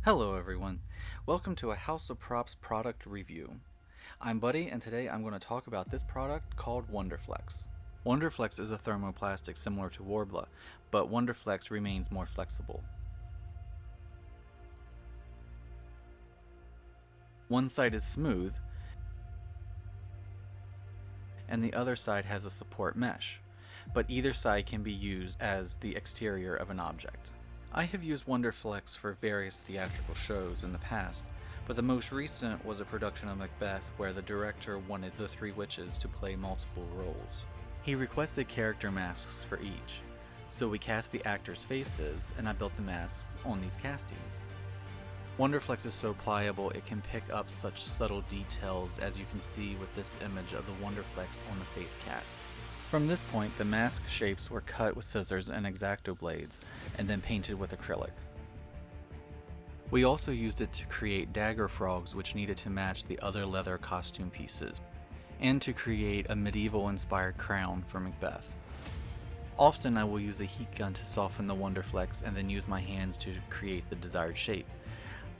Hello everyone, welcome to a Haas of Props product review. I'm Buddy and today I'm going to talk about this product called Wonderflex. Wonderflex is a thermoplastic similar to Worbla, but Wonderflex remains more flexible. One side is smooth and the other side has a support mesh, but either side can be used as the exterior of an object. I have used Wonderflex for various theatrical shows in the past, but the most recent was a production of Macbeth where the director wanted the three witches to play multiple roles. He requested character masks for each, so we cast the actors' faces and I built the masks on these castings. Wonderflex is so pliable it can pick up such subtle details as you can see with this image of the Wonderflex on the face cast. From this point, the mask shapes were cut with scissors and X-Acto blades, and then painted with acrylic. We also used it to create dagger frogs which needed to match the other leather costume pieces, and to create a medieval-inspired crown for Macbeth. Often I will use a heat gun to soften the Wonderflex and then use my hands to create the desired shape.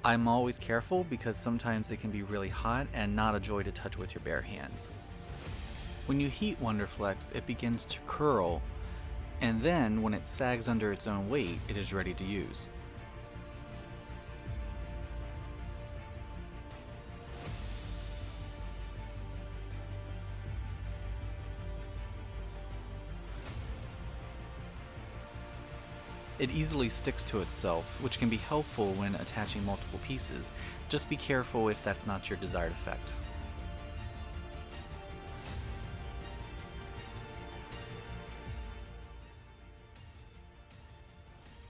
I'm always careful because sometimes it can be really hot and not a joy to touch with your bare hands. When you heat Wonderflex, it begins to curl, and then when it sags under its own weight, it is ready to use. It easily sticks to itself, which can be helpful when attaching multiple pieces. Just be careful if that's not your desired effect.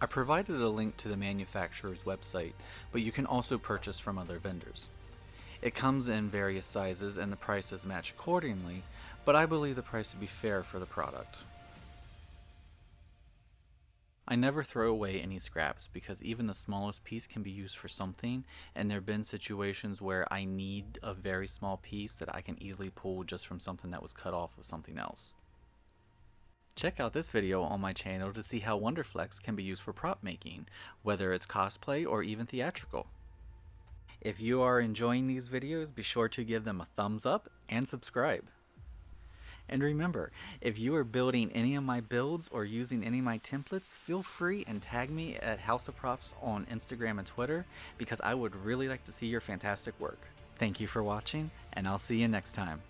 I provided a link to the manufacturer's website, but you can also purchase from other vendors. It comes in various sizes and the prices match accordingly, but I believe the price would be fair for the product. I never throw away any scraps because even the smallest piece can be used for something, and there have been situations where I need a very small piece that I can easily pull just from something that was cut off of something else. Check out this video on my channel to see how Wonderflex can be used for prop making, whether it's cosplay or even theatrical. If you are enjoying these videos, be sure to give them a thumbs up and subscribe. And remember, if you are building any of my builds or using any of my templates, feel free and tag me at Haas of Props on Instagram and Twitter because I would really like to see your fantastic work. Thank you for watching, and I'll see you next time.